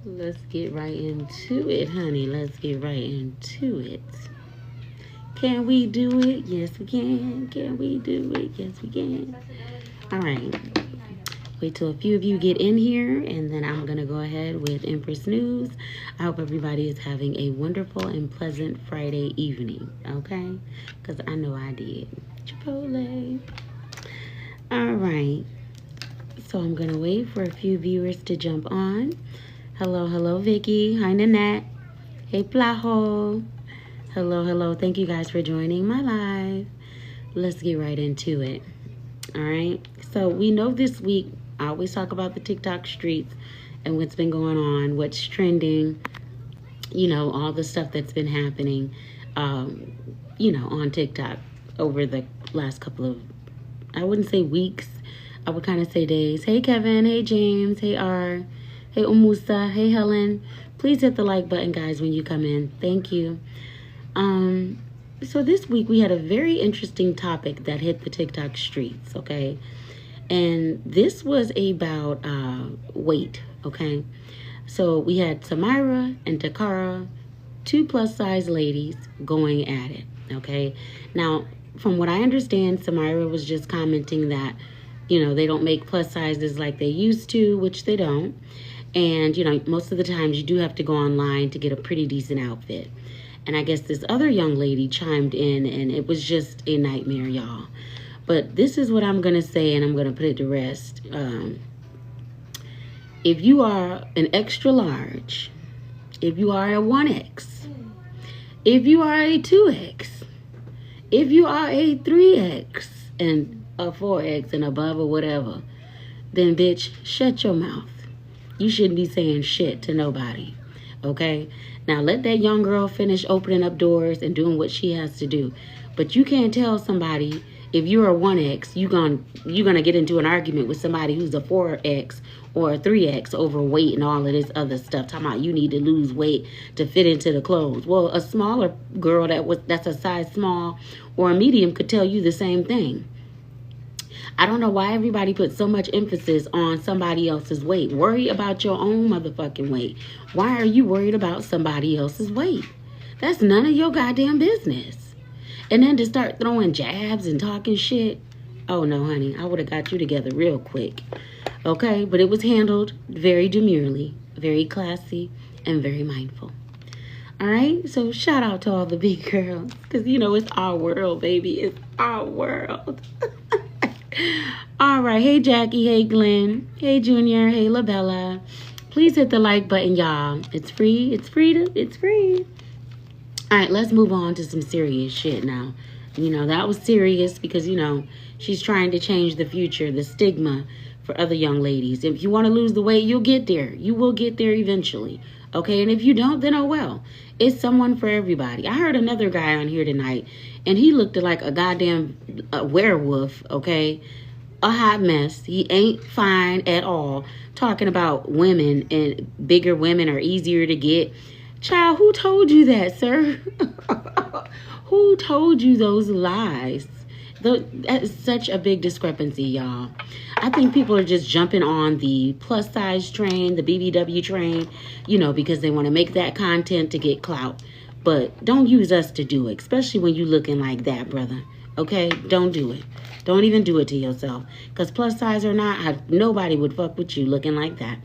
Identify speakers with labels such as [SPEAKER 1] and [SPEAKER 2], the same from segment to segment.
[SPEAKER 1] Let's get right into it, honey. Let's get right into it. Can we do it? Yes, we can. Can we do it? Yes, we can. All right. Wait till a few of you get in here, and then I'm going to go ahead with Empress News. I hope everybody is having a wonderful and pleasant Friday evening, okay? Because I know I did. Chipotle. All right. So I'm going to wait for a few viewers to jump on. Hello, Vicky. Hi, Nanette. Hey, Plaho. Hello. Thank you guys for joining my live. Let's get right into it. All right. So we know this week, I always talk about the TikTok streets and what's been going on, what's trending, all the stuff that's been happening, on TikTok over the last couple of, I wouldn't say weeks, I would kind of say days. Hey, Kevin. Hey, James. Hey, R. Hey, Umusa. Hey, Helen. Please hit the like button, guys, when you come in. Thank you. So this week we had a very interesting topic that hit the TikTok streets, okay? And this was about weight, okay? So we had Samira and Takara, 2 plus-size ladies, going at it, okay? Now, from what I understand, Samira was just commenting that, they don't make plus sizes like they used to, which they don't. And, most of the times you do have to go online to get a pretty decent outfit. And I guess this other young lady chimed in, and it was just a nightmare, y'all. But this is what I'm going to say, and I'm going to put it to rest. If you are an extra large, if you are a 1X, if you are a 2X, if you are a 3X, and a 4X and above or whatever, then, bitch, shut your mouth. You shouldn't be saying shit to nobody, okay? Now, let that young girl finish opening up doors and doing what she has to do. But you can't tell somebody, if you're a 1X, you're gonna get into an argument with somebody who's a 4X or a 3X over weight and all of this other stuff, talking about you need to lose weight to fit into the clothes. Well, a smaller girl that's a size small or a medium could tell you the same thing. I don't know why everybody puts so much emphasis on somebody else's weight. Worry about your own motherfucking weight. Why are you worried about somebody else's weight? That's none of your goddamn business. And then to start throwing jabs and talking shit. Oh, no, honey. I would have got you together real quick. Okay? But it was handled very demurely, very classy, and very mindful. All right? So shout out to all the big girls. Because, it's our world, baby. It's our world. All right. Hey, Jackie. Hey, Glenn. Hey, Junior. Hey, LaBella. Please hit the like button, y'all. It's free. It's free. All right. Let's move on to some serious shit now. That was serious because, she's trying to change the future, the stigma for other young ladies. If you want to lose the weight, you'll get there. You will get there eventually. Okay. And if you don't, then oh well. It's someone for everybody. I heard another guy on here tonight, and he looked like a goddamn werewolf, okay? A hot mess. He ain't fine at all. Talking about women and bigger women are easier to get. Child, who told you that, sir? Who told you those lies? That is such a big discrepancy, y'all. I think people are just jumping on the plus size train, the BBW train, because they want to make that content to get clout. But don't use us to do it, especially when you looking like that, brother. Okay? Don't do it. Don't even do it to yourself. Because plus size or not, nobody would fuck with you looking like that.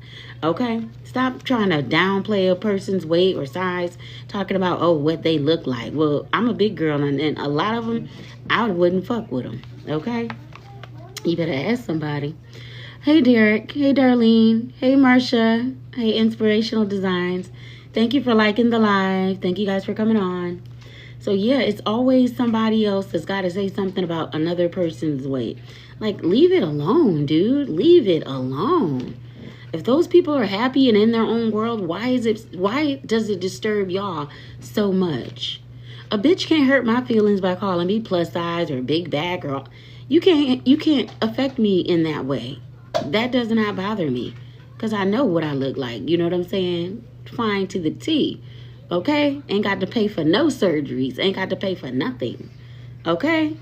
[SPEAKER 1] Okay? Stop trying to downplay a person's weight or size, talking about, what they look like. Well, I'm a big girl, and a lot of them, I wouldn't fuck with them. Okay? You better ask somebody. Hey, Derek. Hey, Darlene. Hey, Marsha. Hey, Inspirational Designs. Thank you for liking the live. Thank you guys for coming on. So, yeah, it's always somebody else that's got to say something about another person's weight. Like, leave it alone, dude. Leave it alone. If those people are happy and in their own world, why does it disturb y'all so much? A bitch can't hurt my feelings by calling me plus size or big back or you can't affect me in that way. That does not bother me because I know what I look like. You know what I'm saying? Fine to the T. Okay? Ain't got to pay for no surgeries. Ain't got to pay for nothing. Okay?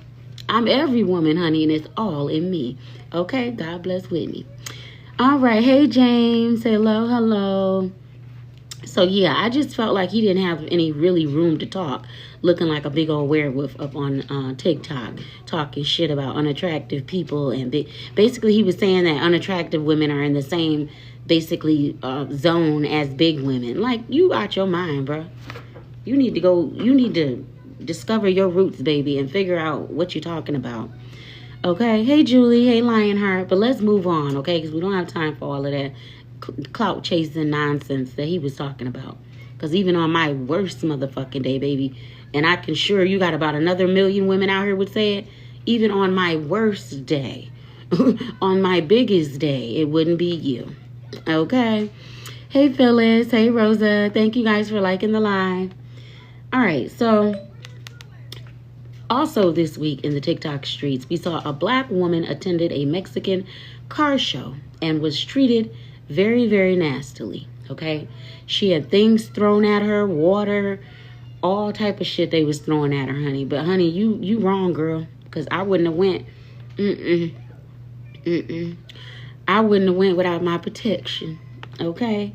[SPEAKER 1] I'm every woman, honey, and it's all in me. Okay? God bless Whitney. All right. Hey, James. Hello. So yeah, I just felt like he didn't have any really room to talk, looking like a big old werewolf up on TikTok, talking shit about unattractive people, and basically he was saying that unattractive women are in the same basically zone as big women. Like, you out your mind, bro. You need to go. You need to discover your roots, baby, and figure out what you're talking about. Okay, hey Julie, hey Lionheart, but let's move on, okay? Because we don't have time for all of that clout chasing nonsense that he was talking about. Because even on my worst motherfucking day, baby, and I can sure you got about another million women out here would say it, even on my worst day, on my biggest day, it wouldn't be you. Okay? Hey Phyllis, hey Rosa, thank you guys for liking the live. All right, so also this week in the TikTok streets, we saw a black woman attended a Mexican car show and was treated very, very nastily, okay? She had things thrown at her, water, all type of shit they was throwing at her, honey. But, honey, you wrong, girl, because I wouldn't have went. I wouldn't have went without my protection, okay?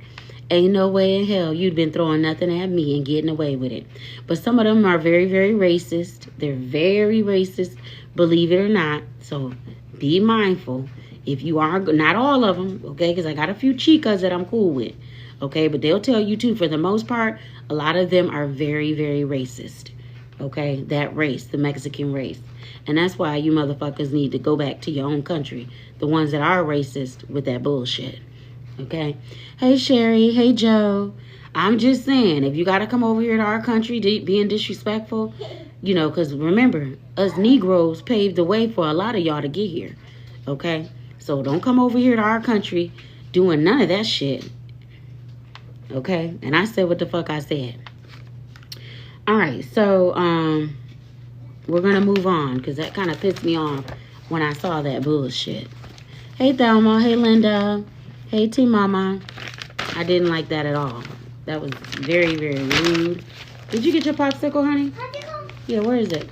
[SPEAKER 1] Ain't no way in hell you'd been throwing nothing at me and getting away with it. But some of them are very, very racist. They're very racist, believe it or not. So be mindful. If you are, not all of them, okay? Because I got a few chicas that I'm cool with, okay? But they'll tell you too, for the most part, a lot of them are very, very racist, okay? That race, the Mexican race. And that's why you motherfuckers need to go back to your own country. The ones that are racist with that bullshit. Okay. Hey, Sherry. Hey, Joe. I'm just saying, if you got to come over here to our country being disrespectful, you know, because remember, us Negroes paved the way for a lot of y'all to get here. Okay. So don't come over here to our country doing none of that shit. Okay. And I said what the fuck I said. All right. So, we're going to move on because that kind of pissed me off when I saw that bullshit. Hey, Thelma. Hey, Linda. Hey, T-Mama. I didn't like that at all. That was very, very rude. Did you get your popsicle, honey? Popsicle? Yeah, where is it?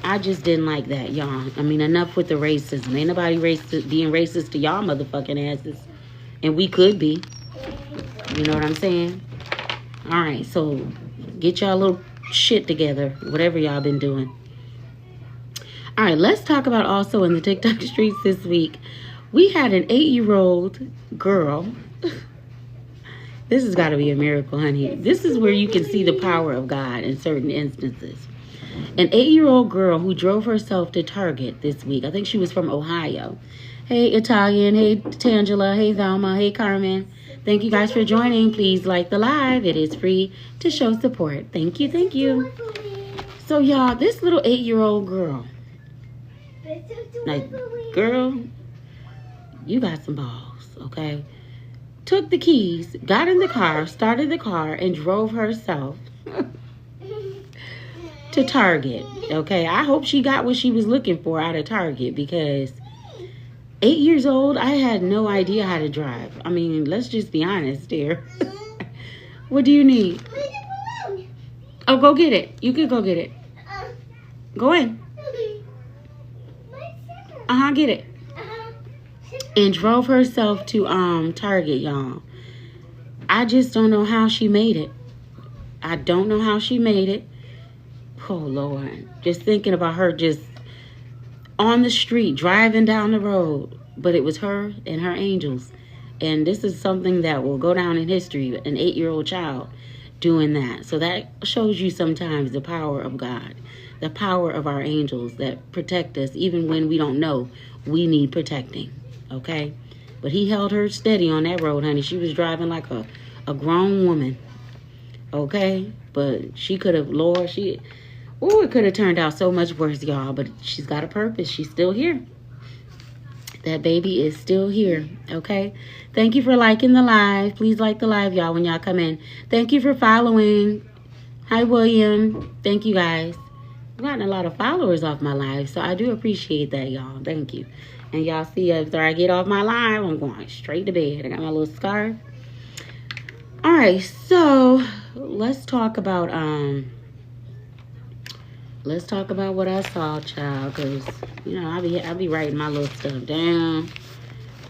[SPEAKER 1] I just didn't like that, y'all. I mean, enough with the racism. Ain't nobody being racist to y'all motherfucking asses. And we could be. You know what I'm saying? All right, so get y'all little shit together. Whatever y'all been doing. All right, let's talk about also in the TikTok streets this week. We had an 8-year-old girl. This has got to be a miracle, honey. This is where you can see the power of God in certain instances. An 8-year-old girl who drove herself to Target this week. I think she was from Ohio. Hey, Italian. Hey, Tangela. Hey, Velma. Hey, Carmen. Thank you guys for joining. Please like the live. It is free to show support. Thank you. Thank you. So, y'all, this little 8-year-old girl. Like, girl, you got some balls, okay? Took the keys, got in the car, started the car, and drove herself to Target, okay? I hope she got what she was looking for out of Target because 8 years old, I had no idea how to drive. I mean, let's just be honest here. What do you need? Oh, go get it. You can go get it. Go in. Get it. And drove herself to Target, y'all. I just don't know how she made it. I don't know how she made it. Oh, Lord. Just thinking about her just on the street, driving down the road. But it was her and her angels. And this is something that will go down in history. An 8-year-old child doing that. So that shows you sometimes the power of God. The power of our angels that protect us even when we don't know we need protecting. Okay? But he held her steady on that road, honey. She was driving like a grown woman. Okay? But she could have, Lord, it could have turned out so much worse, y'all. But she's got a purpose. She's still here. That baby is still here. Okay? Thank you for liking the live. Please like the live, y'all, when y'all come in. Thank you for following. Hi, William. Thank you, guys. I've gotten a lot of followers off my live, so I do appreciate that, y'all. Thank you. And y'all see, after I get off my live, I'm going straight to bed. I got my little scarf. All right, so let's talk about what I saw, child, because you know I be writing my little stuff down.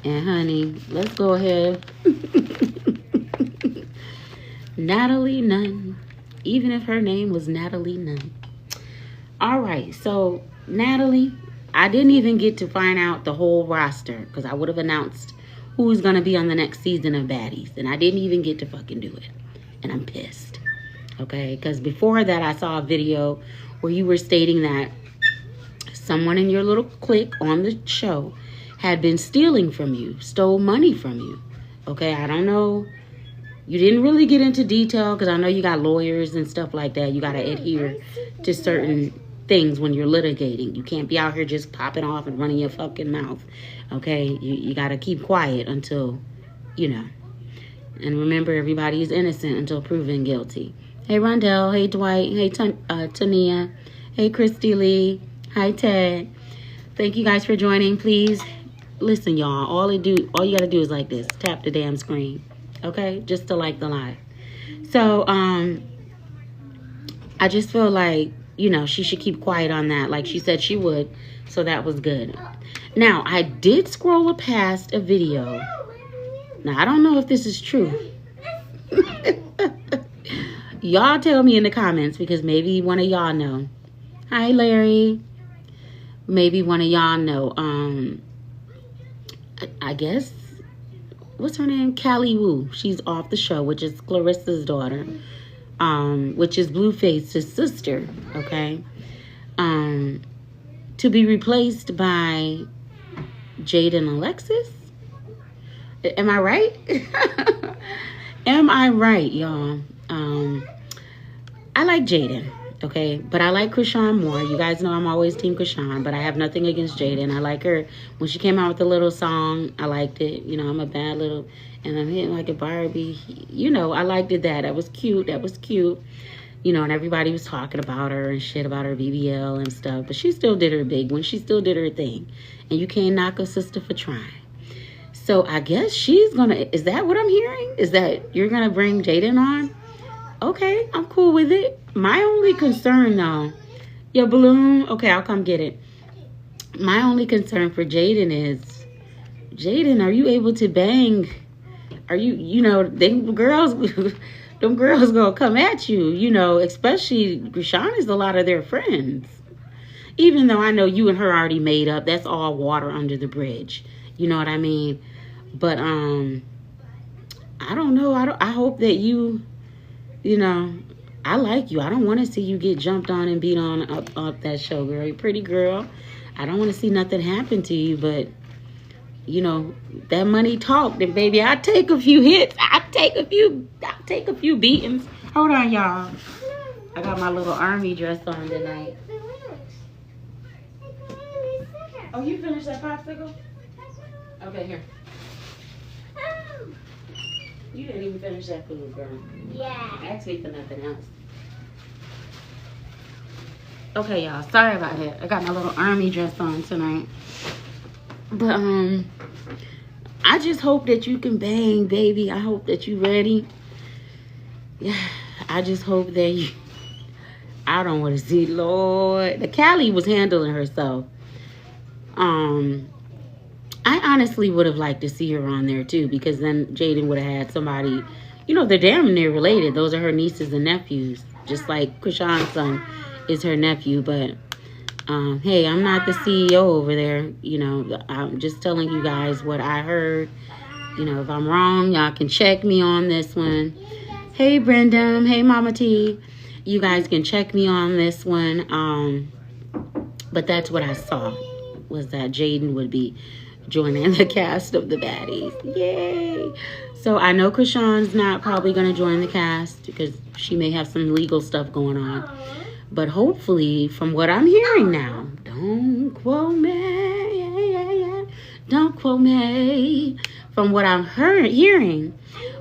[SPEAKER 1] And honey, let's go ahead. Natalie Nunn. Even if her name was Natalie Nunn. All right, so Natalie, I didn't even get to find out the whole roster because I would have announced who's going to be on the next season of Baddies. And I didn't even get to fucking do it. And I'm pissed. Okay, because before that I saw a video where you were stating that someone in your little clique on the show had been stealing from you, stole money from you. Okay, I don't know. You didn't really get into detail because I know you got lawyers and stuff like that. You got to adhere to certain things when you're litigating. You can't be out here just popping off and running your fucking mouth. Okay, you got to keep quiet until, you know. And remember, everybody is innocent until proven guilty. Hey, Rondell. Hey, Dwight. Hey, Tania. Hey, Christy Lee. Hi, Ted. Thank you guys for joining. Please listen, y'all. All you got to do is like this. Tap the damn screen. Okay? Just to like the live. So, I just feel like, you know, she should keep quiet on that. Like she said she would. So that was good. Now, I did scroll past a video. Now, I don't know if this is true. Y'all tell me in the comments because maybe one of y'all know. Hi, Larry. Maybe one of y'all know. I guess, what's her name? Callie Wu. She's off the show, which is Clarissa's daughter, which is Blueface's sister, okay? To be replaced by Jaden Alexis? Am I right? Am I right, y'all? I like Jaden, okay? But I like Krishan more. You guys know I'm always Team Krishan, but I have nothing against Jaden. I like her. When she came out with the little song, I liked it. You know, I'm a bad little, and I'm hitting like a Barbie. You know, I liked it. That was cute. That was cute. You know, and everybody was talking about her and shit about her BBL and stuff. But she still did her big one. She still did her thing. And you can't knock a sister for trying. So I guess she's going to... Is that what I'm hearing? Is that you're going to bring Jaden on? Okay, I'm cool with it. My only concern, though... Your balloon? Okay, I'll come get it. My only concern for Jaden is... Jaden, are you able to bang? Are you... You know, them girls gonna come at you. You know, especially... Krishan is a lot of their friends. Even though I know you and her already made up. That's all water under the bridge. You know what I mean? But, I don't know. I hope that you know, I like you. I don't want to see you get jumped on and beat on up that show, girl. You're a pretty girl. I don't want to see nothing happen to you, but, you know, that money talked. And, baby, I take a few hits. I take a few beatings. Hold on, y'all. I got my little army dress on tonight. Oh, you finished that popsicle? Okay, here. You didn't even finish that food, girl. Yeah. Ask me for nothing else. Okay, y'all. Sorry about that. I got my little army dress on tonight. But, I just hope that you can bang, baby. I hope that you ready. Yeah. I just hope that you... I don't want to see, Lord. The Callie was handling herself. I honestly would have liked to see her on there too, because then Jaden would have had somebody, you know, they're damn near related. Those are her nieces and nephews, just like Krishan's son is her nephew. But hey, I'm not the CEO over there. You know, I'm just telling you guys what I heard. You know, if I'm wrong, y'all can check me on this one. Hey, Brenda. Hey, Mama T. You guys can check me on this one. But that's what I saw, was that Jaden would be joining the cast of the Baddies. Yay! So I know Krishan's not probably going to join the cast because she may have some legal stuff going on. But hopefully, from what I'm hearing now, don't quote me, don't quote me. From what I'm hearing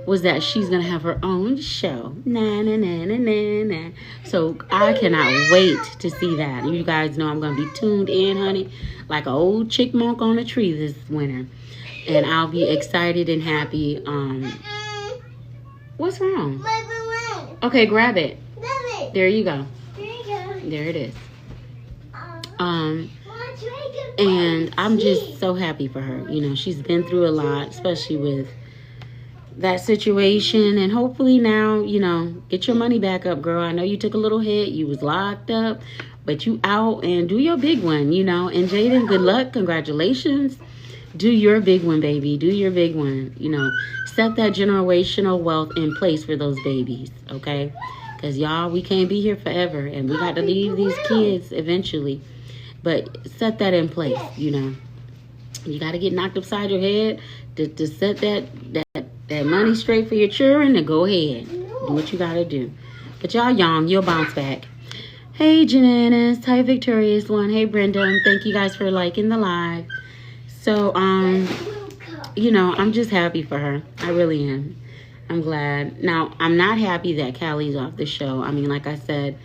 [SPEAKER 1] was that she's going to have her own show. Na, na, na, na, na, na. So I cannot wait to see that. You guys know I'm going to be tuned in, honey, like an old chickmunk on a tree this winter. And I'll be excited and happy. What's wrong? Okay, grab it. There you go. There it is. And I'm just so happy for her. You know, she's been through a lot, especially with that situation, and hopefully now, get your money back up, girl. I know you took a little hit. You was locked up, but you out, and do your big one, And Jaden, good luck. Congratulations. Do your big one, baby. Do your big one. Set that generational wealth in place for those babies, okay? Because, y'all, we can't be here forever, and we got to leave these kids eventually. But set that in place, You got to get knocked upside your head to set that money straight for your children, and go ahead. Do what you got to do. But y'all young, you'll bounce back. Hey, Janice. Hi, Victorious One. Hey, Brenda. Thank you guys for liking the live. So, I'm just happy for her. I really am. I'm glad. Now, I'm not happy that Callie's off the show. I mean, like I said,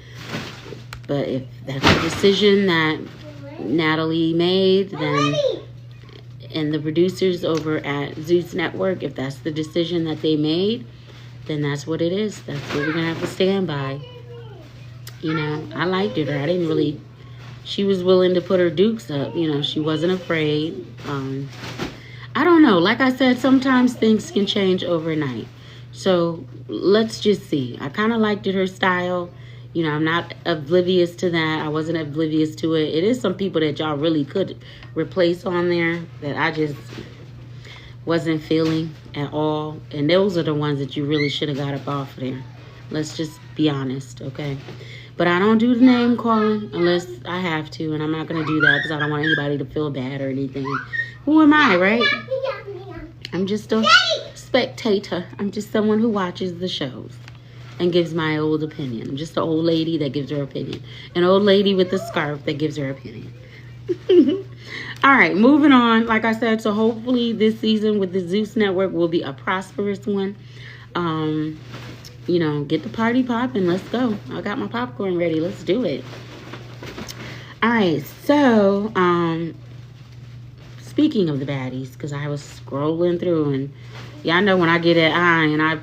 [SPEAKER 1] but if that's a decision that Natalie made, then, and the producers over at Zeus Network, if that's the decision that they made, then that's what it is. That's what we're going to have to stand by. I liked her. I didn't really... She was willing to put her dukes up. She wasn't afraid. I don't know. Like I said, sometimes things can change overnight. So let's just see. I kind of liked her style. I'm not oblivious to that. I wasn't oblivious to it. It is some people that y'all really could replace on there that I just wasn't feeling at all. And those are the ones that you really should have got up off of there. Let's just be honest, okay? But I don't do the name calling unless I have to, and I'm not going to do that because I don't want anybody to feel bad or anything. Who am I, right? I'm just a spectator. I'm just someone who watches the shows and gives my old opinion. I'm just an old lady that gives her opinion. An old lady with a scarf that gives her opinion. All right, moving on. Like I said, so hopefully this season with the Zeus Network will be a prosperous one. Get the party popping. Let's go. I got my popcorn ready. Let's do it. All right. So, speaking of the baddies, because I was scrolling through, and y'all know when I get that eye, and I'm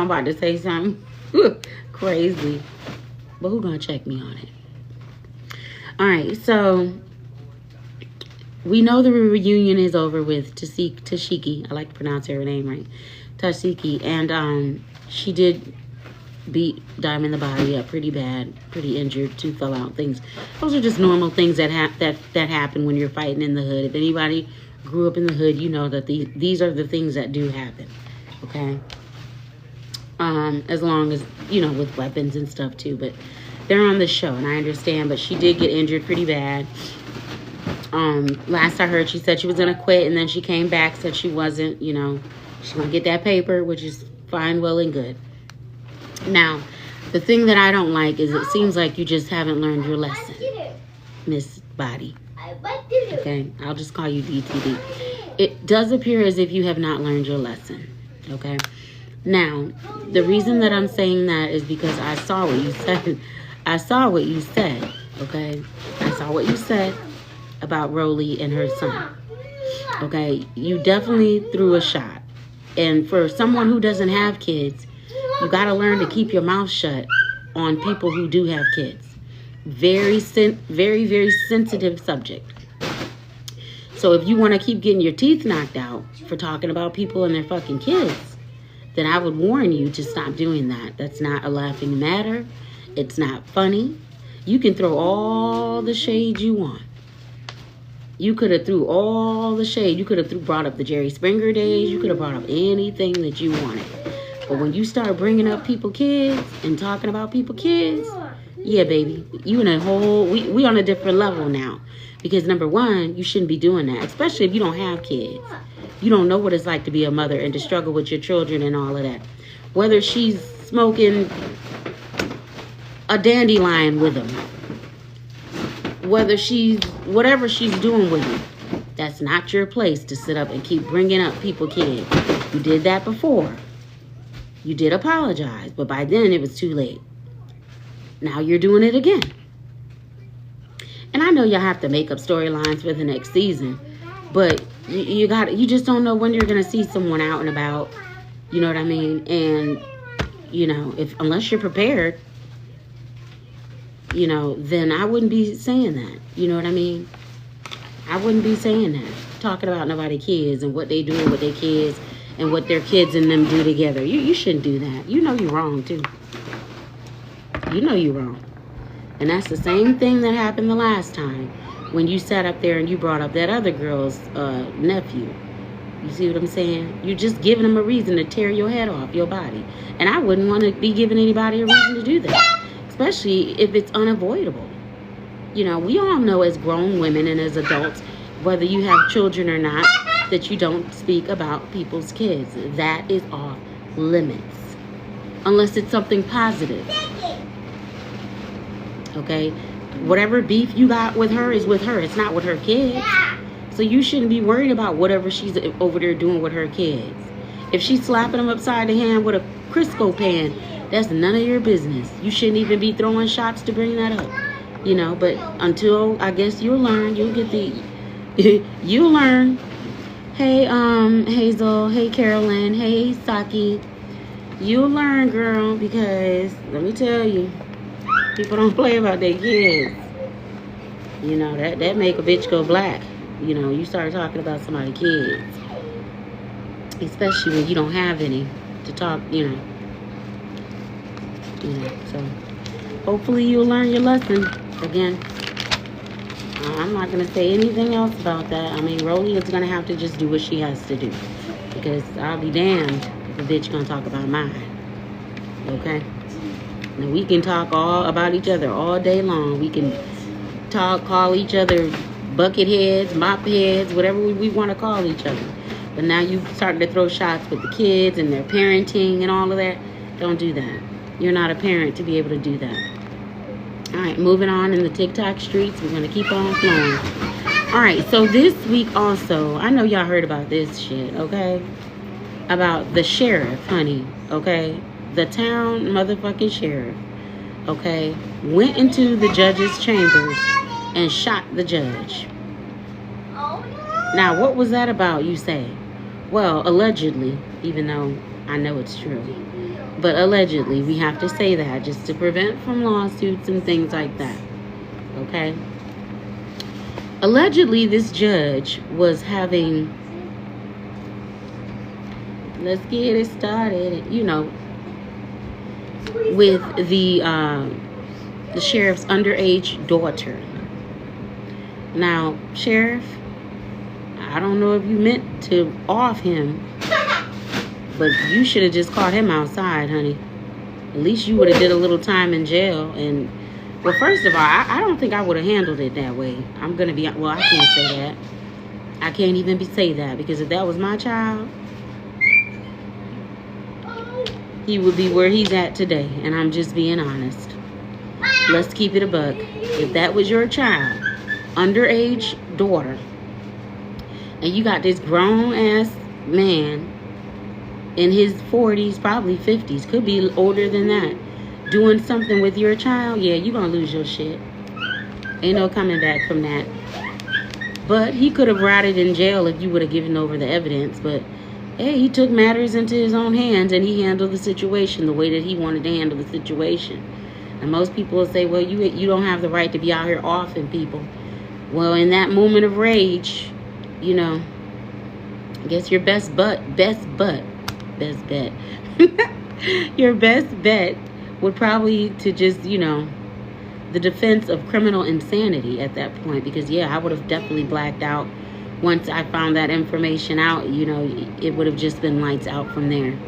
[SPEAKER 1] about to say something crazy, but who gonna check me on it? All right. So we know the reunion is over with Tashiki. I like to pronounce her name right. Tashiki, and she did beat Diamond the body up pretty bad, pretty injured, tooth fell out, things. Those are just normal things that happen when you're fighting in the hood. If anybody grew up in the hood, you know that these are the things that do happen, okay? As long as, with weapons and stuff too, but they're on the show, and I understand, but she did get injured pretty bad. Last I heard, she said she was going to quit, and then she came back, said she wasn't, she's going to get that paper, which is fine, well, and good. Now, the thing that I don't like is it seems like you just haven't learned your lesson, Miss Body. Okay? I'll just call you DTD. It does appear as if you have not learned your lesson. Okay? Now, the reason that I'm saying that is because I saw what you said. I saw what you said. Okay? I saw what you said about Rolly and her son. Okay? You definitely threw a shot. And for someone who doesn't have kids, you got to learn to keep your mouth shut on people who do have kids. Very, very sensitive subject. So if you want to keep getting your teeth knocked out for talking about people and their fucking kids, then I would warn you to stop doing that. That's not a laughing matter. It's not funny. You can throw all the shade you want. You could have threw all the shade. You could have brought up the Jerry Springer days. You could have brought up anything that you wanted. But when you start bringing up people kids and talking about people kids, yeah, baby, you in a whole, we on a different level now. Because number one, you shouldn't be doing that, especially if you don't have kids. You don't know what it's like to be a mother and to struggle with your children and all of that. Whether she's smoking a dandelion with them, whether whatever she's doing with you, that's not your place to sit up and keep bringing up people kids. You did that before. You did apologize, but by then it was too late. Now you're doing it again. And I know y'all have to make up storylines for the next season, but you just don't know when you're going to see someone out and about. You know what I mean? And, unless you're prepared, then I wouldn't be saying that. You know what I mean? I wouldn't be saying that. Talking about nobody kids and what they do with their kids and what their kids and them do together. You shouldn't do that. You know you're wrong, too. You know you're wrong. And that's the same thing that happened the last time when you sat up there and you brought up that other girl's nephew. You see what I'm saying? You're just giving them a reason to tear your head off your body. And I wouldn't want to be giving anybody a reason to do that, especially if it's unavoidable. You know, we all know as grown women and as adults, whether you have children or not, that you don't speak about people's kids. That is off limits. Unless it's something positive. Okay? Whatever beef you got with her is with her. It's not with her kids. So you shouldn't be worried about whatever she's over there doing with her kids. If she's slapping them upside the hand with a Crisco pan, that's none of your business. You shouldn't even be throwing shots to bring that up. You know, but until, I guess you'll learn. You'll get the... you'll learn. Hey, Hazel. Hey, Carolyn. Hey, Saki. You'll learn, girl, because let me tell you, people don't play about their kids. You know, that make a bitch go black. You know, you start talking about somebody's kids. Especially when you don't have any to talk, you know. So hopefully you'll learn your lesson. Again, I'm not going to say anything else about that. I mean, Rolly is going to have to just do what she has to do. Because I'll be damned if a bitch going to talk about mine. Okay? Now, we can talk all about each other all day long. We can call each other bucket heads, mop heads, whatever we want to call each other. But now you starting to throw shots with the kids and their parenting and all of that. Don't do that. You're not a parent to be able to do that. All right, moving on in the TikTok streets. We're going to keep on flowing. All right, so this week also, I know y'all heard about this shit, okay? About the sheriff, honey, okay? The town motherfucking sheriff, okay? Went into the judge's chambers and shot the judge. Now, what was that about, you say? Well, allegedly, even though I know it's true. But allegedly, we have to say that just to prevent from lawsuits and things like that. Okay? Allegedly, this judge was having... Let's get it started. You know, with the sheriff's underage daughter. Now, sheriff, I don't know if you meant to off him, but you should have just caught him outside, honey. At least you would have did a little time in jail. And, well, first of all, I don't think I would have handled it that way. I'm going to be, well, I can't say that. I can't even say that, because if that was my child, he would be where he's at today. And I'm just being honest. Let's keep it a buck. If that was your child, underage daughter, and you got this grown-ass man in his 40s, probably 50s, could be older than that, doing something with your child, yeah, you're going to lose your shit. Ain't no coming back from that. But he could have rotted in jail if you would have given over the evidence. But, hey, he took matters into his own hands, and he handled the situation the way that he wanted to handle the situation. And most people will say, well, you don't have the right to be out here offing people. Well, in that moment of rage, you know, I guess your best bet your best bet would probably to just, you know, the defense of criminal insanity at that point. Because, yeah, I would have definitely blacked out once I found that information out. You know, it would have just been lights out from there.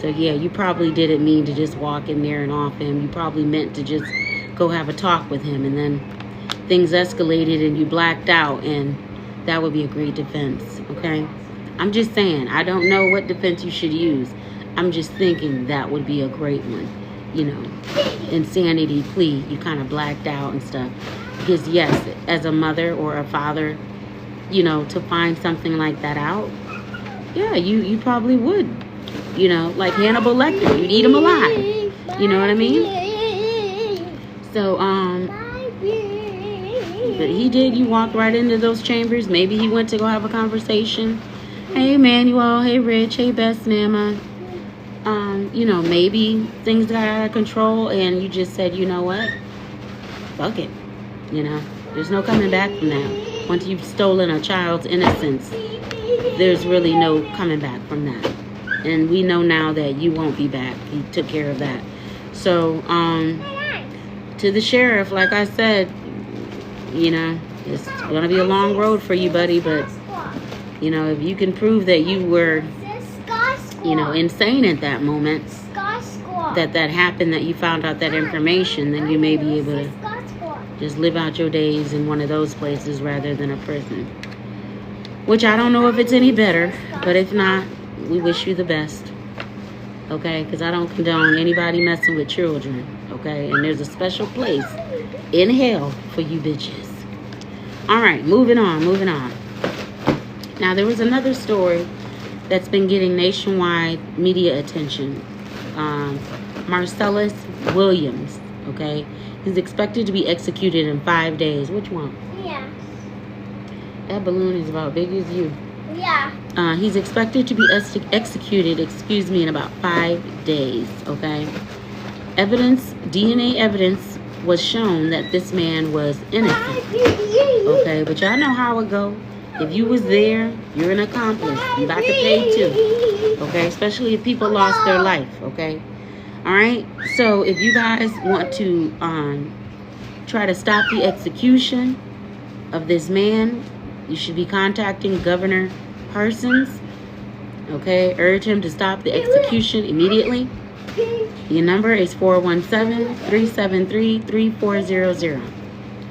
[SPEAKER 1] So, yeah, you probably didn't mean to just walk in there and off him. You probably meant to just go have a talk with him. And then things escalated and you blacked out. And that would be a great defense, okay? I'm just saying, I don't know what defense you should use. I'm just thinking that would be a great one. You know, insanity plea, you kind of blacked out and stuff. Because, yes, as a mother or a father, you know, to find something like that out, yeah, you probably would. You know, like Hannibal Lecter, you'd eat him alive. You know what I mean? So, but he did. You walked right into those chambers. Maybe he went to go have a conversation. Hey, Manuel. Hey, Rich. Hey, Best Nama. You know, maybe things got out of control and you just said, you know what? Fuck it. You know, there's no coming back from that. Once you've stolen a child's innocence, there's really no coming back from that. And we know now that you won't be back. He took care of that. So, to the sheriff, like I said, you know, it's going to be a long road for you, buddy. But, you know, if you can prove that you were, you know, insane at that moment, that happened, that you found out that information, then you may be able to just live out your days in one of those places rather than a prison. Which I don't know if it's any better, but if not, we wish you the best. Okay? Because I don't condone anybody messing with children. Okay? And there's a special place in hell for you bitches. Alright, moving on. Now, there was another story that's been getting nationwide media attention. Marcellus Williams, okay? He's expected to be executed in 5 days. Which one?
[SPEAKER 2] Yeah.
[SPEAKER 1] That balloon is about big as you.
[SPEAKER 2] Yeah.
[SPEAKER 1] He's expected to be executed, in about 5 days, okay? DNA evidence was shown that this man was innocent. Okay, but y'all know how it go. If you was there, you're an accomplice. You about to pay too. Okay, especially if people lost their life, okay? Alright, so if you guys want to try to stop the execution of this man, you should be contacting Governor Parsons. Okay, urge him to stop the execution immediately. Your number is 417-373-3400.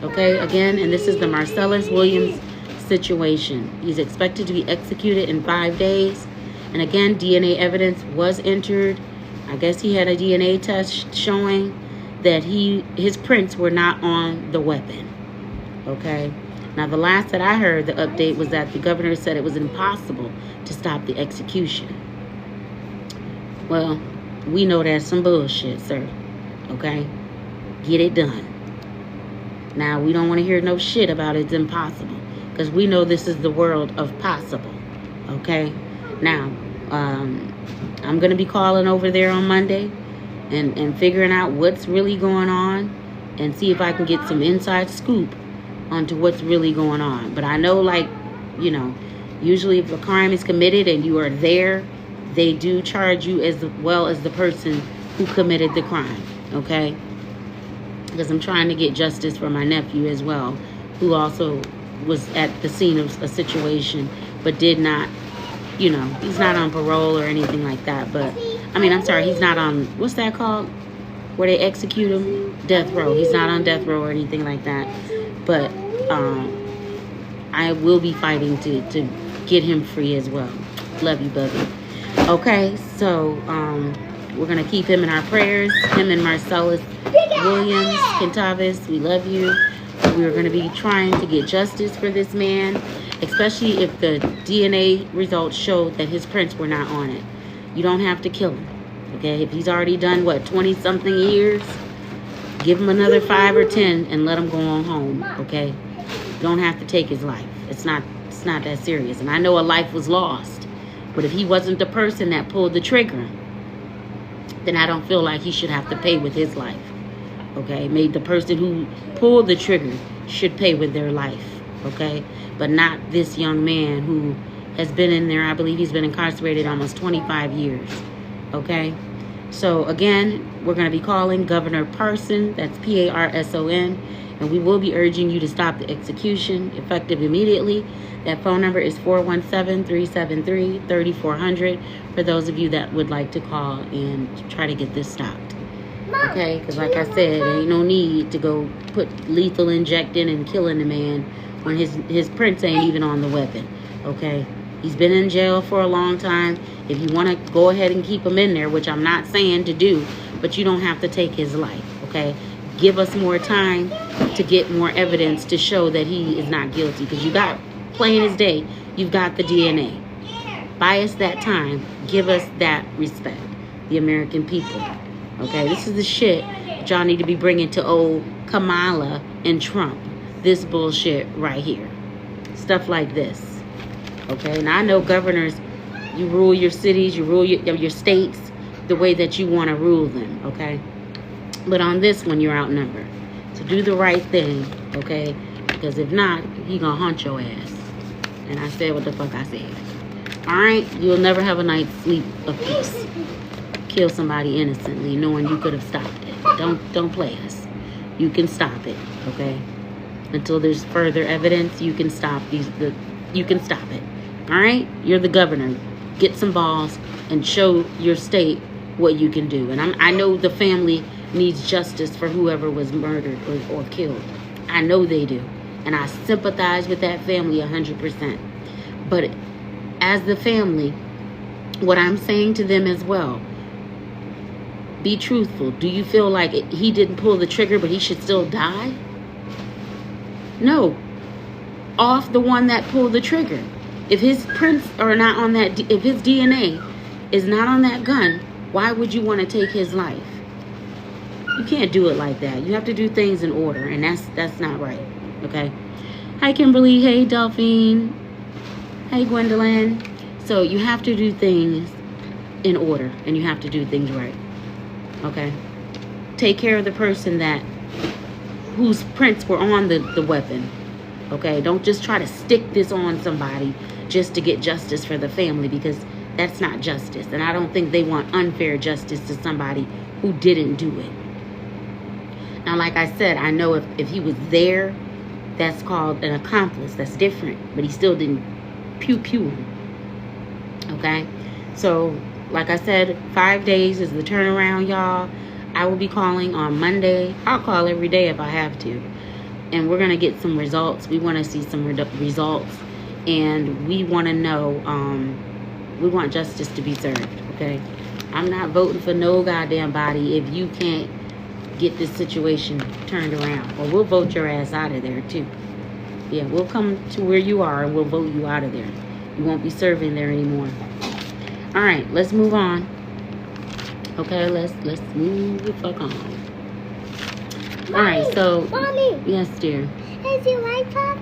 [SPEAKER 1] Okay, again, and this is the Marcellus Williams situation. He's expected to be executed in 5 days. And again, DNA evidence was entered. I guess he had a DNA test showing that his prints were not on the weapon. Okay. Now, the last that I heard, the update was that the governor said it was impossible to stop the execution. Well, we know that's some bullshit, sir. Okay? Get it done. Now, we don't want to hear no shit about it's impossible, because we know this is the world of possible. Okay? Now, I'm going to be calling over there on Monday and figuring out what's really going on and see if I can get some inside scoop onto what's really going on. But I know, like, you know, usually if a crime is committed and you are there, they do charge you as well as the person who committed the crime. Okay? Because I'm trying to get justice for my nephew as well, who also was at the scene of a situation but did not, you know, he's not on parole or anything like that. But, I mean, I'm sorry, he's not on, what's that called? Where they execute him? Death row. He's not on death row or anything like that. But I will be fighting to get him free as well. Love you, Bubby. Okay, so we're going to keep him in our prayers. Him and Marcellus Williams, Kentavis, we love you. We're going to be trying to get justice for this man, especially if the DNA results show that his prints were not on it. You don't have to kill him, okay? If he's already done, what, 20-something years, give him another 5 or 10 and let him go on home, okay? You don't have to take his life. It's not that serious. And I know a life was lost, but if he wasn't the person that pulled the trigger, then I don't feel like he should have to pay with his life, okay? Maybe the person who pulled the trigger should pay with their life, okay? But not this young man who has been in there. I believe he's been incarcerated almost 25 years, okay? So, again, we're going to be calling Governor Parson, that's P-A-R-S-O-N, and we will be urging you to stop the execution effective immediately. That phone number is 417-373-3400 for those of you that would like to call and try to get this stopped. Okay, because like I said, there ain't no need to go put lethal injecting and killing the man when his prints ain't even on the weapon. Okay, he's been in jail for a long time. If you want to go ahead and keep him in there, which I'm not saying to do, but you don't have to take his life. Okay, give us more time to get more evidence to show that he is not guilty, because you got, plain as day, you've got the DNA. Buy us that time. Give us that respect, the American people. Okay, this is the shit that y'all need to be bringing to old Kamala and Trump. This bullshit right here. Stuff like this. Okay, and I know governors, you rule your cities, you rule your states the way that you want to rule them, okay? But on this one, you're outnumbered. So do the right thing, okay? Because if not, he gonna haunt your ass. And I said what the fuck I said. All right? You'll never have a night's sleep of peace. Kill somebody innocently, knowing you could have stopped it. Don't play us. You can stop it, okay? Until there's further evidence, you can stop you can stop it. All right? You're the governor. Get some balls and show your state what you can do. And I know the family needs justice for whoever was murdered or killed. I know they do. And I sympathize with that family 100%. But as the family, what I'm saying to them as well, be truthful. Do you feel like he didn't pull the trigger, but he should still die? No. Off the one that pulled the trigger. If his prints are not on that, if his DNA is not on that gun, why would you want to take his life? You can't do it like that. You have to do things in order, and that's not right. Okay? Hi, Kimberly. Hey, Delphine. Hey, Gwendolyn. So you have to do things in order, and you have to do things right. Okay? Take care of the person whose prints were on the weapon. Okay? Don't just try to stick this on somebody just to get justice for the family, because that's not justice. And I don't think they want unfair justice to somebody who didn't do it. Now, like I said, I know if he was there, that's called an accomplice. That's different. But he still didn't pew-pew him. Okay? So, like I said, 5 days is the turnaround, y'all. I will be calling on Monday. I'll call every day if I have to. And we're going to get some results. We want to see some results. And we want to know, we want justice to be served, okay? I'm not voting for no goddamn body if you can't get this situation turned around. Or we'll vote your ass out of there, too. Yeah, we'll come to where you are and we'll vote you out of there. You won't be serving there anymore. All right, let's move on. Okay, let's move the fuck on.
[SPEAKER 2] Mommy,
[SPEAKER 1] all right, so...
[SPEAKER 2] Mommy.
[SPEAKER 1] Yes, dear.
[SPEAKER 2] Is your lollipop?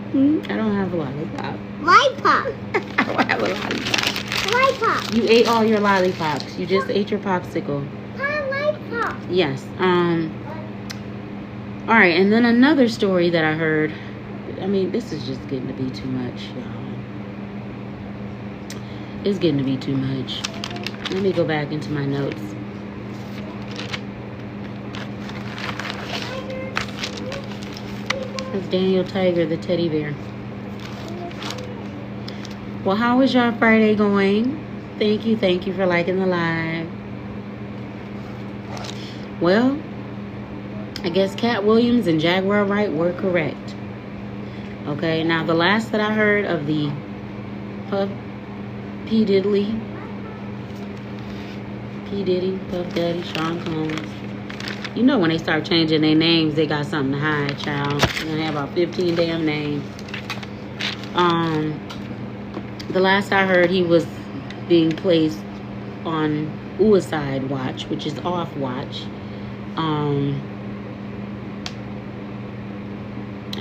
[SPEAKER 1] I don't have a lollipop.
[SPEAKER 2] Lollipop.
[SPEAKER 1] I don't have a lollipop.
[SPEAKER 2] Lollipop.
[SPEAKER 1] You ate all your lollipops. You just ate your popsicle.
[SPEAKER 2] Lollipop.
[SPEAKER 1] Yes. All right, and then another story that I heard. I mean, this is just getting to be too much, y'all. It's getting to be too much. Let me go back into my notes. That's Daniel Tiger, the teddy bear. Well, how is your Friday going? Thank you for liking the live. Well, I guess Cat Williams and Jaguar Wright were correct. Okay, now the last that I heard of the P. Diddy, Puff Daddy, Sean Combs. You know when they start changing their names, they got something to hide, child. They're gonna have about 15 damn names. The last I heard, he was being placed on suicide watch, which is off watch. I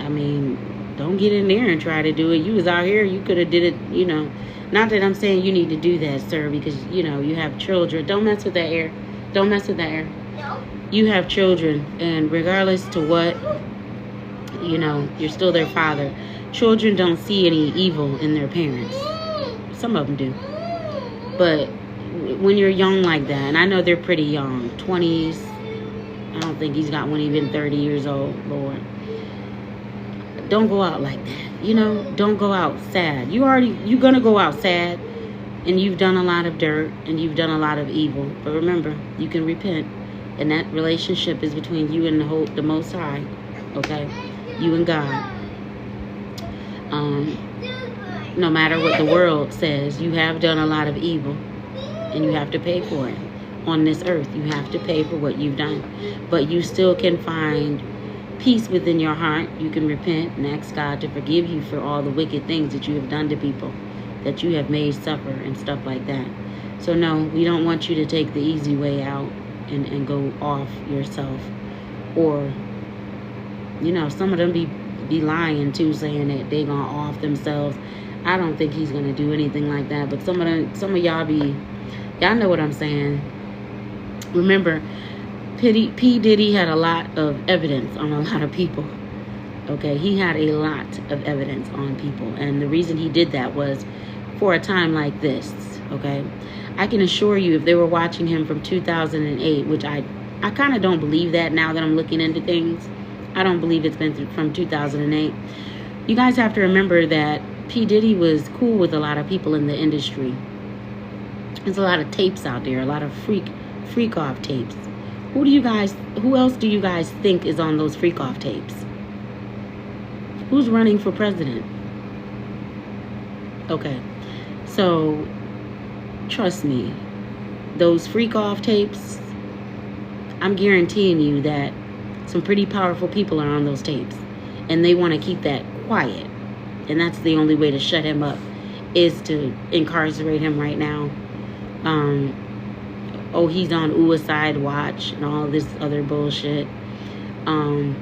[SPEAKER 1] mean, don't get in there and try to do it. You was out here, you could have did it, you know. Not that I'm saying you need to do that, sir, because, you know, you have children. Don't mess with that air. Don't mess with that air.
[SPEAKER 2] No.
[SPEAKER 1] You have children, and regardless to what, you know, you're still their father. Children don't see any evil in their parents. Some of them do. But when you're young like that, and I know they're pretty young, 20s, I don't think he's got one even 30 years old, Lord. Don't go out like that. You know, don't go out sad. You're gonna go out sad, and you've done a lot of dirt, and you've done a lot of evil. But remember, you can repent, and that relationship is between you and the Most High. Okay, you and God. No matter what the world says, you have done a lot of evil, and you have to pay for it. On this earth, you have to pay for what you've done, but you still can find peace within your heart. You can repent and ask God to forgive you for all the wicked things that you have done to people, that you have made suffer and stuff like that. So no, we don't want you to take the easy way out and go off yourself. Or, you know, some of them be lying too, saying that they gonna off themselves. I don't think he's gonna do anything like that, but some of y'all know what I'm saying. Remember, P. Diddy had a lot of evidence on a lot of people. Okay, he had a lot of evidence on people, and the reason he did that was for a time like this. Okay, I can assure you, if they were watching him from 2008, which I kind of don't believe that now that I'm looking into things. I don't believe it's been from 2008. You guys have to remember that P. Diddy was cool with a lot of people in the industry. There's a lot of tapes out there, a lot of freak off tapes. Who else do you guys think is on those freak off tapes? Who's running for president? Okay, so trust me, those freak off tapes, I'm guaranteeing you that some pretty powerful people are on those tapes, and they want to keep that quiet, and that's the only way to shut him up, is to incarcerate him right now. Oh, he's on suicide watch and all this other bullshit. And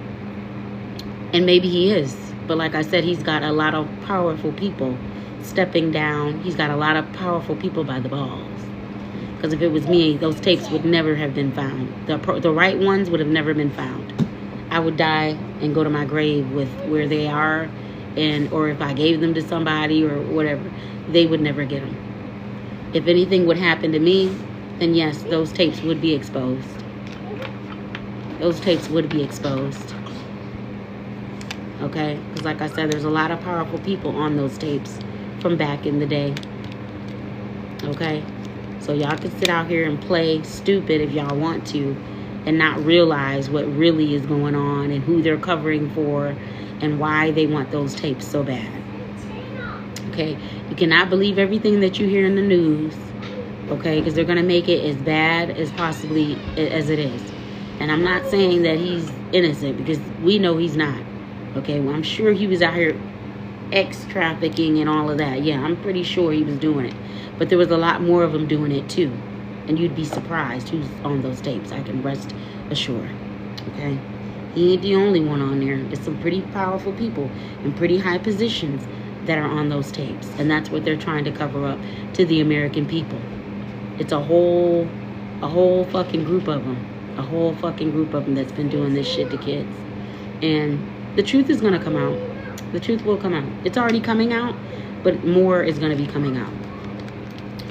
[SPEAKER 1] maybe he is, but like I said, he's got a lot of powerful people stepping down. He's got a lot of powerful people by the balls. Because if it was me, those tapes would never have been found. The right ones would have never been found. I would die and go to my grave with where they are, or if I gave them to somebody or whatever, they would never get them. If anything would happen to me, then yes, those tapes would be exposed. Those tapes would be exposed. Okay? Because like I said, there's a lot of powerful people on those tapes from back in the day. Okay? So y'all can sit out here and play stupid if y'all want to and not realize what really is going on and who they're covering for and why they want those tapes so bad. Okay? You cannot believe everything that you hear in the news. Okay? Because they're going to make it as bad as possibly as it is. And I'm not saying that he's innocent, because we know he's not. Okay? Well, I'm sure he was out here trafficking and all of that. Yeah, I'm pretty sure he was doing it. But there was a lot more of them doing it too. And you'd be surprised who's on those tapes. I can rest assured. Okay? He ain't the only one on there. There's some pretty powerful people in pretty high positions that are on those tapes. And that's what they're trying to cover up to the American people. It's a whole fucking group of them. A whole fucking group of them that's been doing this shit to kids. And the truth is going to come out. The truth will come out. It's already coming out, but more is going to be coming out.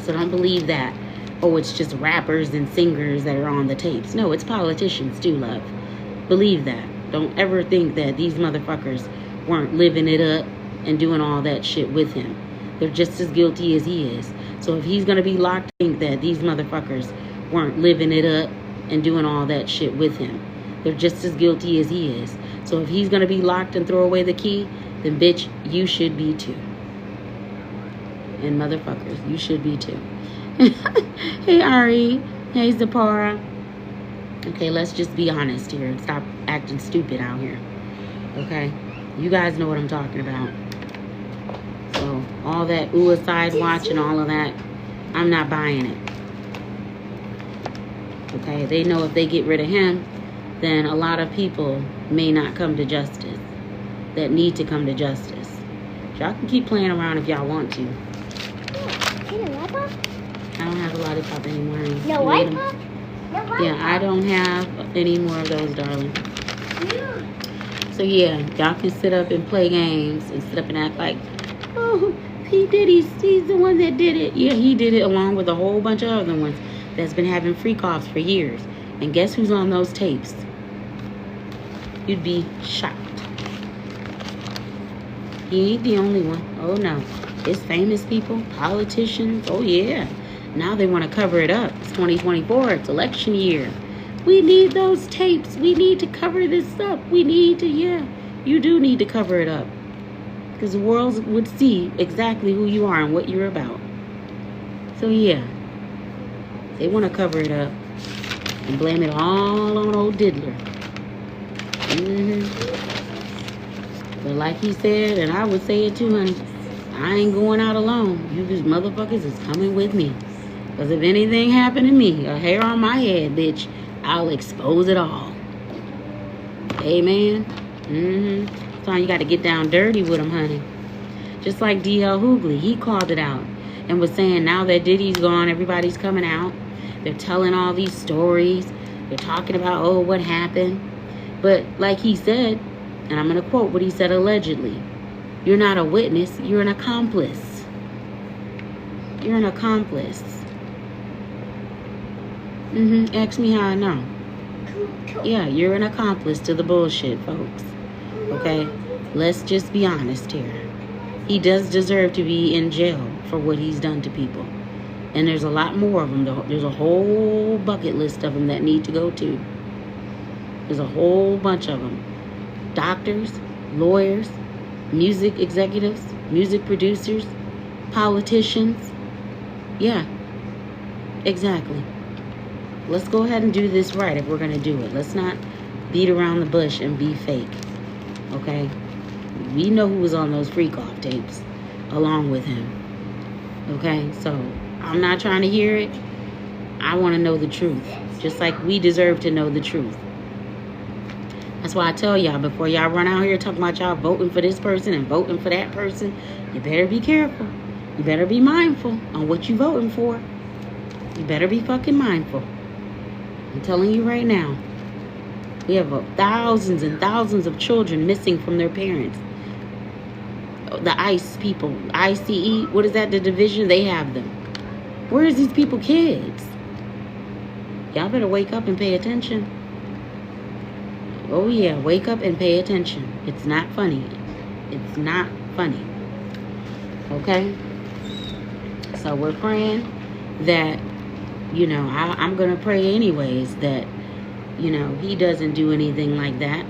[SPEAKER 1] So don't believe that, oh, it's just rappers and singers that are on the tapes. No, it's politicians too, love. Believe that. Don't ever think that these motherfuckers weren't living it up and doing all that shit with him. They're just as guilty as he is. So if he's going to be locked, think that these motherfuckers weren't living it up and doing all that shit with him. They're just as guilty as he is. So if he's going to be locked and throw away the key, then bitch, you should be too. And motherfuckers, you should be too. Hey Ari, hey Zipporah. Okay, let's just be honest here and stop acting stupid out here. Okay, you guys know what I'm talking about. So all that suicide watch and all of that, I'm not buying it. Okay, they know if they get rid of him, then a lot of people may not come to justice that need to come to justice. Y'all can keep playing around if y'all want to. I don't have a lollipop anymore.
[SPEAKER 2] No lollipop?
[SPEAKER 1] Yeah, I don't have any more of those, darling. So yeah, y'all can sit up and play games and sit up and act like, oh, he's the one that did it. Yeah, he did it along with a whole bunch of other ones that's been having freak offs for years. And guess who's on those tapes? You'd be shocked. He ain't the only one. Oh no. It's famous people, politicians. Oh yeah. Now they want to cover it up. It's 2024. It's election year. We need those tapes. We need to cover this up. We need to, yeah. You do need to cover it up. Because the world would see exactly who you are and what you're about. So yeah. They want to cover it up and blame it all on old Diddler. But like he said, and I would say it too, honey, I ain't going out alone. You just motherfuckers is coming with me. Because if anything happened to me, a hair on my head, bitch, I'll expose it all. Amen. So you got to get down dirty with him, honey. Just like D.L. Hughley, he called it out and was saying now that Diddy's gone, everybody's coming out. They're telling all these stories. They're talking about, oh, what happened. But like he said, And I'm going to quote what he said allegedly. You're not a witness, you're an accomplice. You're an accomplice. Ask me how I know. Yeah, you're an accomplice to the bullshit, folks. Okay? Let's just be honest here. He does deserve to be in jail for what he's done to people. And there's a lot more of them. There's a whole bucket list of them that need to go too. There's a whole bunch of them. Doctors, lawyers, music executives, music producers, politicians. Yeah, exactly. Let's go ahead and do this right if we're going to do it. Let's not beat around the bush and be fake. Okay? We know who was on those freak-off tapes along with him. Okay? So, I'm not trying to hear it. I want to know the truth. Just like we deserve to know the truth. That's why I tell y'all, before y'all run out here talking about y'all voting for this person and voting for that person, you better be careful. You better be mindful on what you voting for. You better be fucking mindful. I'm telling you right now. We have thousands and thousands of children missing from their parents. The ICE people, ICE, what is that, the division? They have them. Where is these people kids? Y'all better wake up and pay attention. Oh yeah, wake up and pay attention. It's not funny. It's not funny. Okay? So we're praying that, you know, I'm going to pray anyways that, you know, he doesn't do anything like that.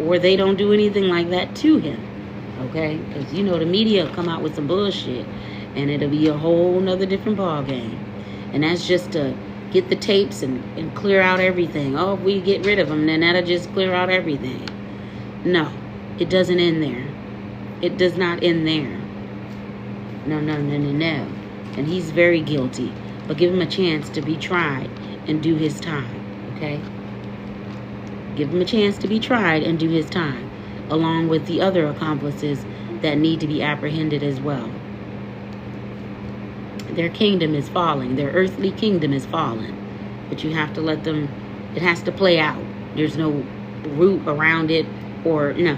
[SPEAKER 1] Or they don't do anything like that to him. Okay? Because, you know, the media will come out with some bullshit. And it'll be a whole nother different ball game. And that's just to get the tapes and clear out everything. Oh, if we get rid of them, then that'll just clear out everything. No, it doesn't end there. It does not end there. No. And he's very guilty. But give him a chance to be tried and do his time. Okay? Give him a chance to be tried and do his time. Along with the other accomplices that need to be apprehended as well. Their kingdom is falling. Their earthly kingdom is falling. But you have to let them, it has to play out. There's no route around it or, no.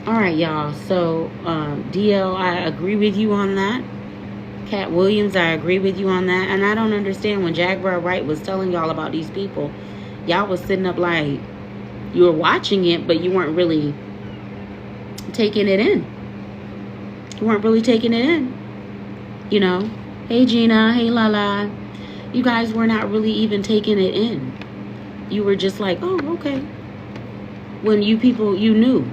[SPEAKER 1] All right, y'all. So, DL, I agree with you on that. Cat Williams, I agree with you on that. And I don't understand when Jaguar Wright was telling y'all about these people, y'all was sitting up like, you were watching it, but you weren't really taking it in. You weren't really taking it in. You know, hey Gina, hey Lala. You guys were not really even taking it in. You were just like, oh, okay. When you people, you knew.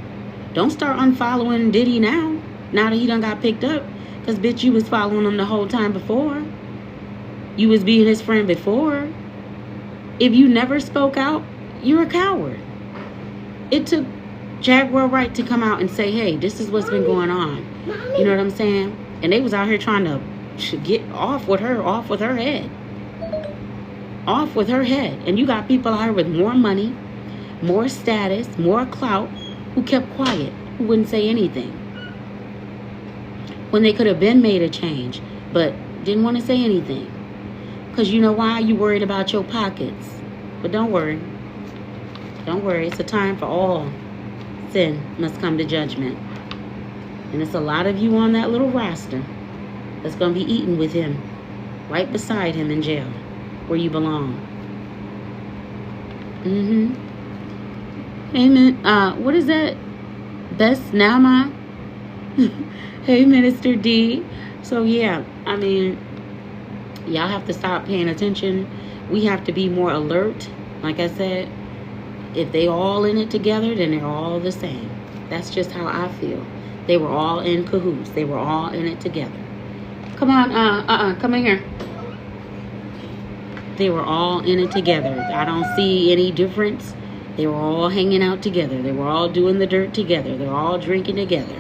[SPEAKER 1] Don't start unfollowing Diddy now. Now that he done got picked up. Because, bitch, you was following him the whole time before. You was being his friend before. If you never spoke out, you're a coward. It took Jaguar Wright to come out and say, hey, this is what's been going on. You know what I'm saying? And they was out here trying to get off with her head. Off with her head. And you got people out here with more money, more status, more clout, who kept quiet, who wouldn't say anything. When they could have been made a change, but didn't want to say anything. Because you know why? You worried about your pockets. But don't worry. Don't worry. It's a time for all sin must come to judgment. And it's a lot of you on that little roster that's going to be eating with him. Right beside him in jail. Where you belong. Amen. What is that? Best Nama? Hey, Minister D. So, yeah, I mean, y'all have to stop paying attention. We have to be more alert. Like I said, if they all in it together, then they're all the same. That's just how I feel. They were all in cahoots. They were all in it together. Come on, come in here. They were all in it together. I don't see any difference. They were all hanging out together. They were all doing the dirt together. They were all drinking together.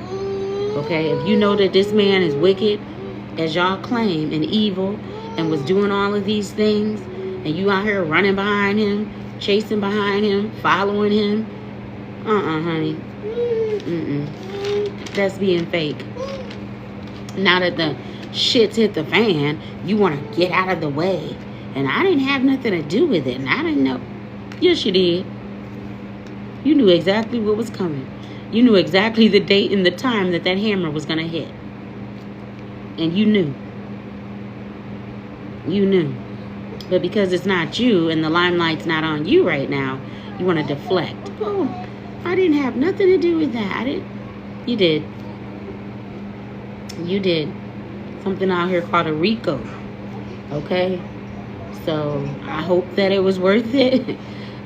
[SPEAKER 1] Okay, if you know that this man is wicked, as y'all claim, and evil, and was doing all of these things, and you out here running behind him, chasing behind him, following him, honey. That's being fake. Now that the shit's hit the fan, you want to get out of the way. And I didn't have nothing to do with it, and I didn't know. Yes, you did. You knew exactly what was coming. You knew exactly the date and the time that hammer was going to hit. And you knew. You knew. But because it's not you and the limelight's not on you right now, you want to deflect. Oh, I didn't have nothing to do with that. I didn't. You did. You did. Something out here called a RICO. Okay? So I hope that it was worth it.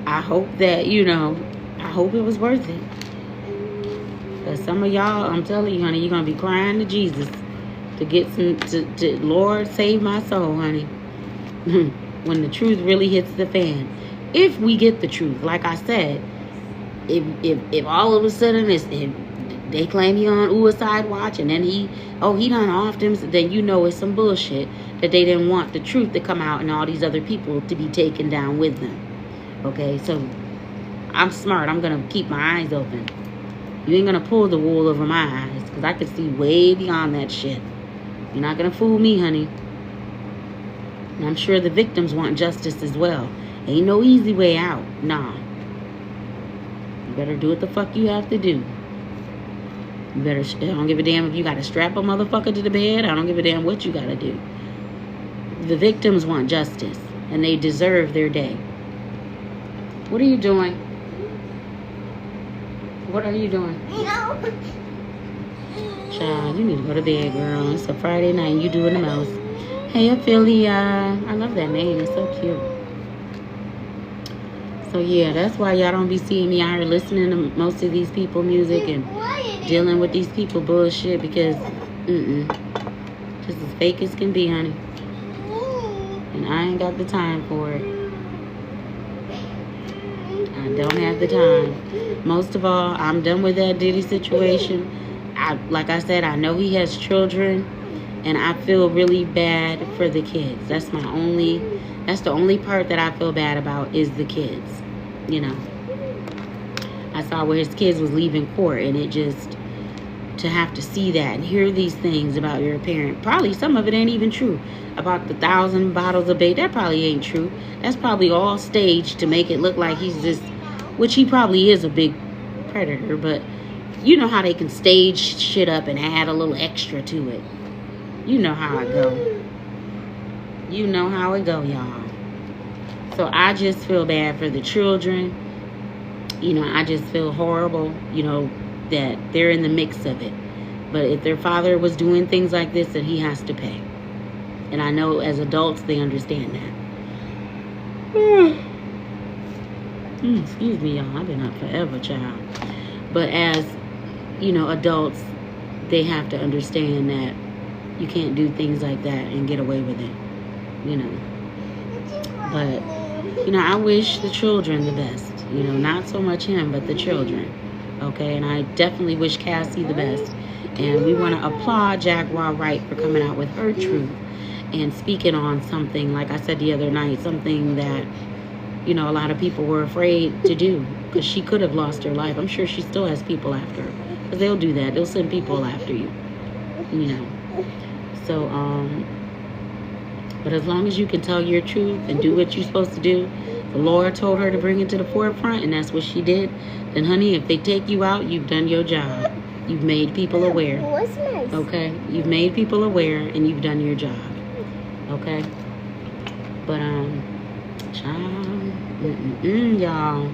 [SPEAKER 1] I hope that, I hope it was worth it. Because some of y'all, I'm telling you, honey, you're going to be crying to Jesus to get to Lord, save my soul, honey. When the truth really hits the fan. If we get the truth, like I said, if all of a sudden if they claim he on suicide watch and then he done off them, then you know it's some bullshit that they didn't want the truth to come out and all these other people to be taken down with them. Okay, so I'm smart. I'm going to keep my eyes open. You ain't going to pull the wool over my eyes because I can see way beyond that shit. You're not going to fool me, honey. And I'm sure the victims want justice as well. Ain't no easy way out. Nah. You better do what the fuck you have to do. You better, I don't give a damn if you got to strap a motherfucker to the bed. I don't give a damn what you got to do. The victims want justice. And they deserve their day. What are you doing? What are you doing? Child, you need to go to bed, girl. It's a Friday night and you doing the most. Hey, Ophelia. I love that name. It's so cute. So, yeah, that's why y'all don't be seeing me out here listening to most of these people music and dealing with these people bullshit because, just as fake as can be, honey. And I ain't got the time for it. I don't have the time. Most of all, I'm done with that Diddy situation. Like I said, I know he has children. And I feel really bad for the kids. That's the only part that I feel bad about is the kids. I saw where his kids was leaving court and it just, to have to see that and hear these things about your parent. Probably some of it ain't even true. About the 1,000 bottles of bait, that probably ain't true. That's probably all staged to make it look like he's just, which he probably is a big predator, but you know how they can stage shit up and add a little extra to it. You know how it go. You know how it go, y'all. So I just feel bad for the children. I just feel horrible, that they're in the mix of it. But if their father was doing things like this, then he has to pay. And I know as adults, they understand that. Excuse me, y'all. I've been up forever, child. But as, adults, they have to understand that you can't do things like that and get away with it, But, I wish the children the best. Not so much him, but the children. Okay, and I definitely wish Cassie the best. And we want to applaud Jaguar Wright for coming out with her truth and speaking on something, like I said the other night, something that, a lot of people were afraid to do because she could have lost her life. I'm sure she still has people after her because they'll do that. They'll send people after you, So, but as long as you can tell your truth and do what you're supposed to do, the Lord told her to bring it to the forefront, and that's what she did. Then, honey, if they take you out, you've done your job. You've made people aware.
[SPEAKER 2] What's nice?
[SPEAKER 1] Okay? You've made people aware, and you've done your job. Okay? But, child, y'all.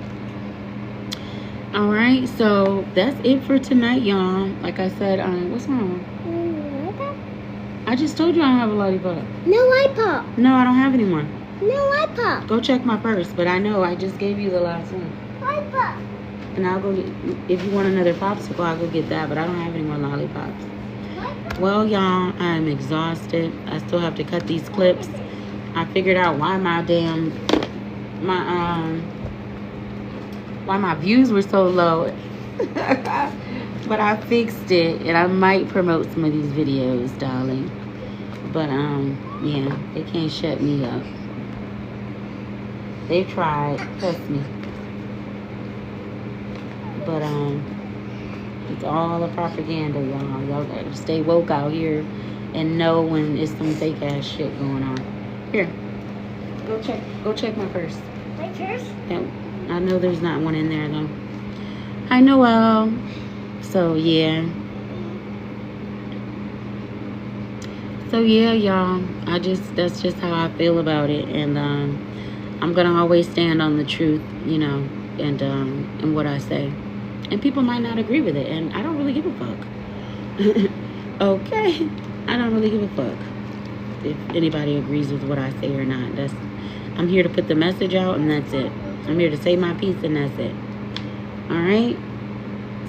[SPEAKER 1] All right, so that's it for tonight, y'all. Like I said, what's wrong? I just told you I don't have a lollipop.
[SPEAKER 2] No lollipop.
[SPEAKER 1] No, I don't have any more.
[SPEAKER 2] No lollipop.
[SPEAKER 1] Go check my purse, but I know I just gave you the last one.
[SPEAKER 2] Lollipop.
[SPEAKER 1] And I'll go get, if you want another popsicle, I'll go get that, but I don't have any more lollipops. Well, y'all, I'm exhausted. I still have to cut these clips. I figured out why my views were so low. But I fixed it, and I might promote some of these videos, darling. But, yeah, they can't shut me up. They tried, trust me. But, it's all a propaganda, y'all. Y'all gotta stay woke out here and know when it's some fake ass shit going on. Here, go check my purse.
[SPEAKER 2] My purse?
[SPEAKER 1] Yeah, I know there's not one in there though. Hi, Noel. So, yeah. So, yeah, y'all. That's just how I feel about it. And I'm going to always stand on the truth, you know, and what I say. And people might not agree with it. And I don't really give a fuck. Okay? I don't really give a fuck if anybody agrees with what I say or not. I'm here to put the message out, and that's it. I'm here to say my piece, and that's it. All right?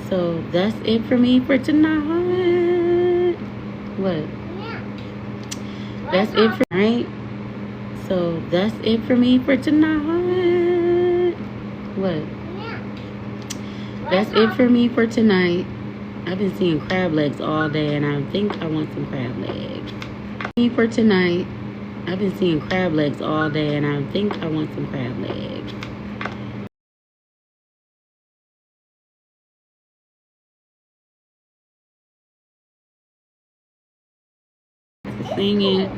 [SPEAKER 1] So that's it for me for tonight. What? That's it for right. So that's it for me for tonight. What? That's it for me for tonight. I've been seeing crab legs all day, and I think I want some crab legs. Me for tonight. I've been seeing crab legs all day, and I think I want some crab legs. Singing.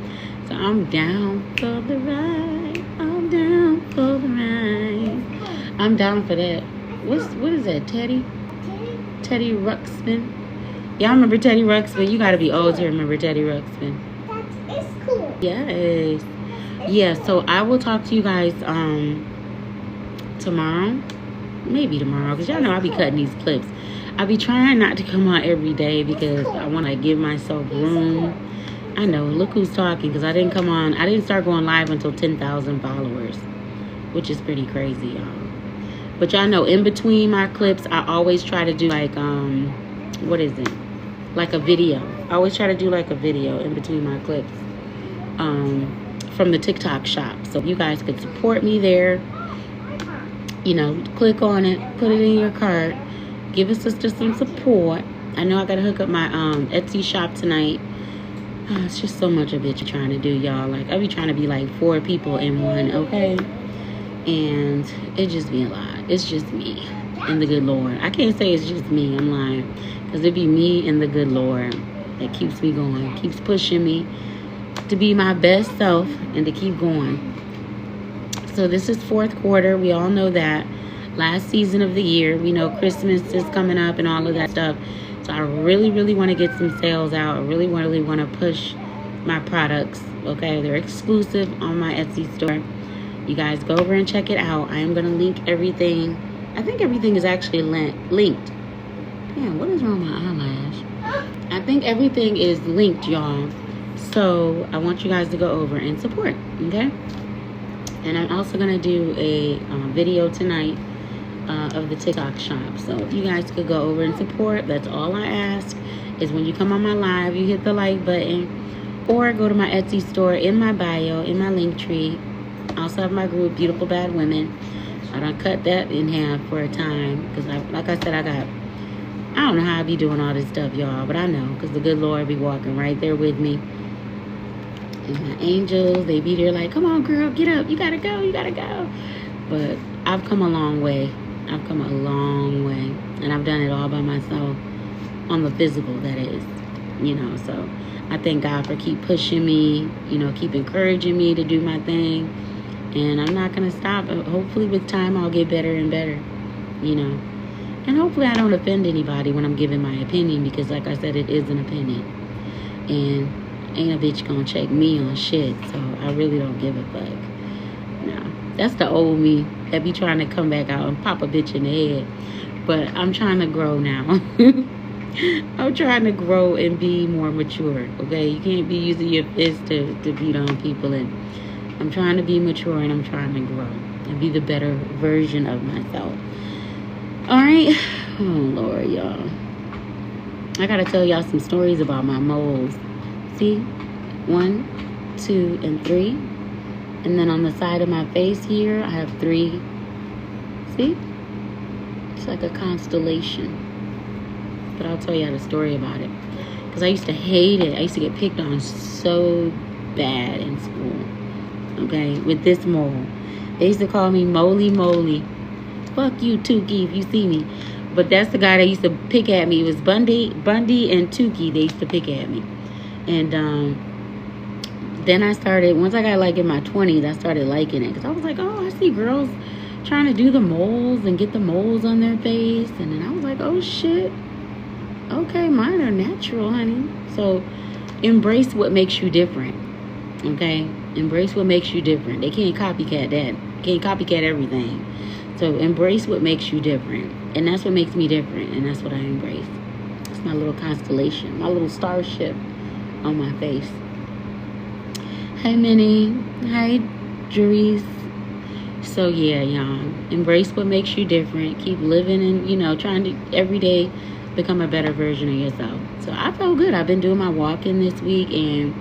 [SPEAKER 1] So I'm down for the ride. I'm down for the ride. I'm down for that. What is that? Teddy Ruxpin. Y'all remember Teddy Ruxpin? You gotta be old to remember Teddy Ruxpin.
[SPEAKER 2] That is cool.
[SPEAKER 1] Yes. Yeah, so I will talk to you guys tomorrow. Maybe tomorrow, because y'all know I'll be cutting these clips. I'll be trying not to come on every day because I want to give myself room. I know, look who's talking, because I didn't start going live until 10,000 followers, which is pretty crazy, y'all. But y'all know, in between my clips, I always try to do like, what is it? Like a video. I always try to do like a video in between my clips from the TikTok shop. So you guys could support me there. You know, click on it, put it in your cart, give a sister some support. I know I gotta hook up my Etsy shop tonight. Oh, it's just so much of it you're trying to do, y'all. Like, I be trying to be like 4 people in one, okay? And it just be a lot. It's just me and the good Lord. I can't say it's just me, I'm lying. Because it be me and the good Lord that keeps me going, keeps pushing me to be my best self and to keep going. So this is 4th quarter. We all know that. Last season of the year. We know Christmas is coming up and all of that stuff. So I really, really want to get some sales out. I really want to push my products. Okay, they're exclusive on my Etsy store. You guys go over and check it out. I am going to link everything. I think everything is actually linked. Damn, what is wrong with my eyelash? I think everything is linked, y'all. So I want you guys to go over and support. Okay. And I'm also going to do a video tonight of the TikTok shop. So if you guys could go over and support, that's all I ask is when you come on my live, you hit the like button or go to my Etsy store in my bio, in my link tree. I also have my group, Beautiful Bad Women. I done cut that in half for a time because, like I said, I don't know how I be doing all this stuff, y'all, but I know because the good Lord be walking right there with me. And my angels, they be there like, come on, girl, get up. You got to go. You got to go. But I've come a long way. I've come a long way. And I've done it all by myself on the physical, that is. You know, so I thank God for keep pushing me, you know, keep encouraging me to do my thing. And I'm not going to stop. Hopefully with time, I'll get better and better, you know. And hopefully I don't offend anybody when I'm giving my opinion because, like I said, it is an opinion. And ain't a bitch gonna check me on shit, so I really don't give a fuck. No, that's the old me that be trying to come back out and pop a bitch in the head. But I'm trying to grow now. I'm trying to grow and be more mature, okay? You can't be using your fist to beat on people. And I'm trying to be mature and I'm trying to grow and be the better version of myself. Alright? Oh, Lord, y'all. I gotta tell y'all some stories about my moles. See, 1, 2, and 3. And then on the side of my face here, I have 3. See? It's like a constellation. But I'll tell y'all the story about it. Because I used to hate it. I used to get picked on so bad in school. Okay? With this mole. They used to call me Moly Moly. Fuck you, Tukey, if you see me. But that's the guy that used to pick at me. It was Bundy and Tukey. They used to pick at me. And then I started, once I got like in my 20s, I started liking it. Because I was like, oh, I see girls trying to do the moles and get the moles on their face. And then I was like, oh shit. Okay, mine are natural, honey. So embrace what makes you different. Okay? Embrace what makes you different. They can't copycat that. Can't copycat everything. So embrace what makes you different. And that's what makes me different. And that's what I embrace. It's my little constellation. My little starship on my face. Hi, Minnie. Hi, Juries. So, yeah, y'all. Embrace what makes you different. Keep living and, trying to every day become a better version of yourself. So, I felt good. I've been doing my walking this week, and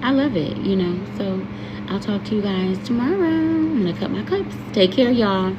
[SPEAKER 1] I love it, So, I'll talk to you guys tomorrow. I'm going to cut my cups. Take care, y'all.